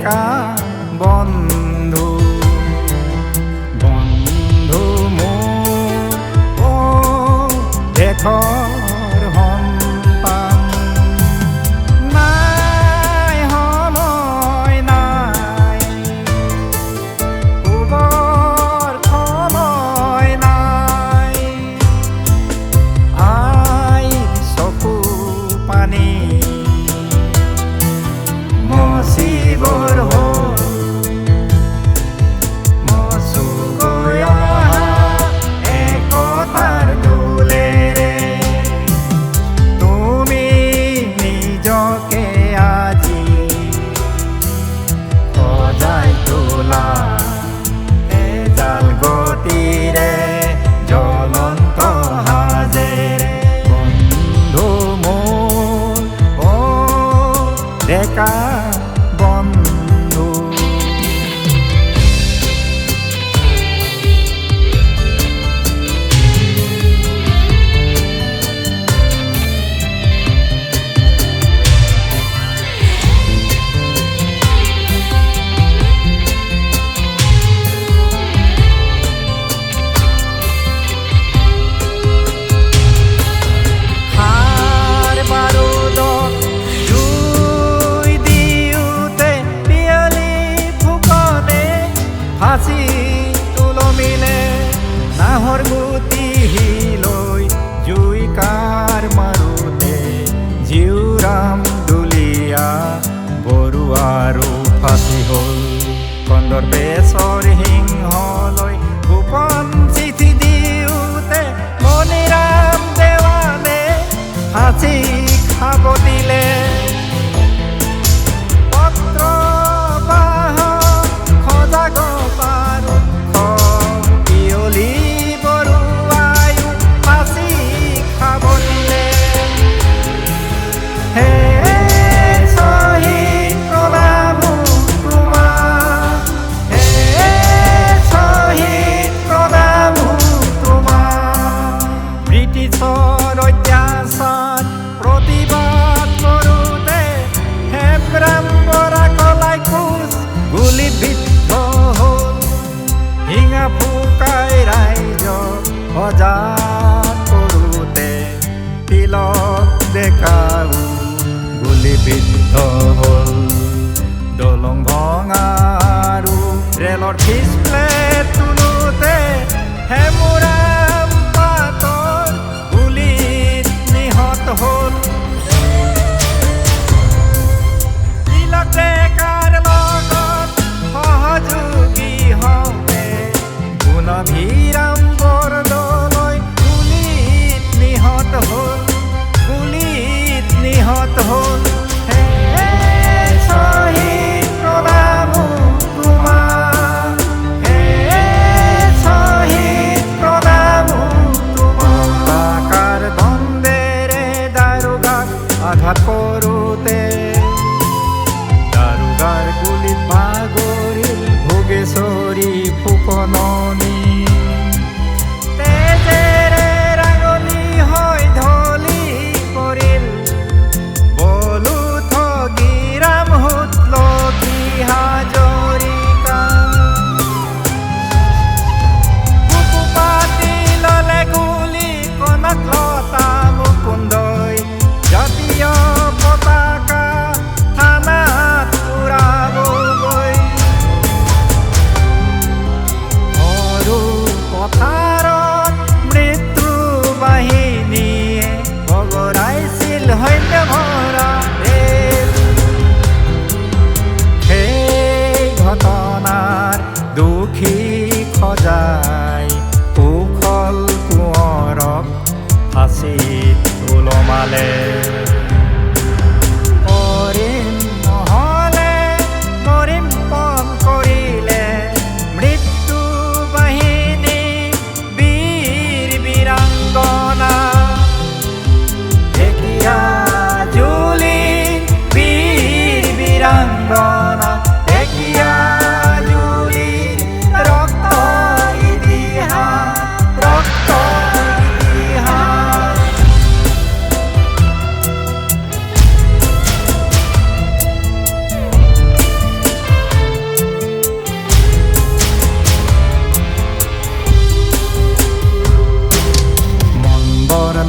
ডেকা বন্ধু বন্ধু মোৰ দেশৰ সন্তান নাই সময় নাই শুবৰ সময় নাই আই চকু পানী মচিবৰ হ'ল মচুগৈ অহা একতাৰ দোলেৰে তুমি নিজকে আজি সজাই তোলা এডাল গতিৰে জ্বলন্ত সাজেৰে বন্ধু মোৰ ডেকা বন্ধু ফাঁচি তুলমিলে নাহৰ গুটি লৈ জুইকাৰ মাৰোতে জীউৰাম দুলীয়া বৰুৱাৰো ফাঁচি হ'ল কন্দৰ বেচৰ সিংহলৈ গোপন চিঠি দিওঁতে মণিৰাম দেৱানে ফাঁচি খাব দিলে ফুকাই ৰাইজক সজাগ কৰোঁতে তিলক ডেকাও গুলীবিদ্ধ হ'ল দলং ভঙা আৰু ৰেলৰ পিছ প্লেট তোলোতে হেমুৰাম পাতৰ গুলীত নিহত হ'ল তিলক ডেকাৰ লগত সহযোগী হওঁতে গুণভীৰাম বৰদলৈ গুলীত নিহত হ'ল হে শ্বহীদ প্ৰণামো তোমাক হে শ্বহীদ প্ৰণামো তোমাক টাকাৰ দণ্ডেৰে দাৰোগাক আঘাত কৰোঁতে দাৰোগাৰ গুলীত বাগৰিল ভোগেশ্বৰী ফুকননী তেজেৰে ৰাঙলী হৈ ঢলি পৰিল বলো ঠগীৰাম লক্ষী হাজৰিকা বুকু পাতি ল'লে গুলী কনক লতা মুকুন্দই জাতীয় পতাকা থানাত উৰাবগৈ পথাৰত মৃত্যু বাহিনীয়ে বগৰাইছিল সৈন্য ভৰা সেই ঘটনাৰ দুখী সজাই কুশল কোঁৱৰক ফাঁচিত ওলমালে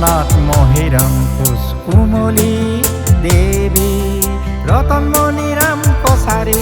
অনাথ মহিৰাম কোচ কুমলী দেৱী ৰতন মণিৰাম কছাৰী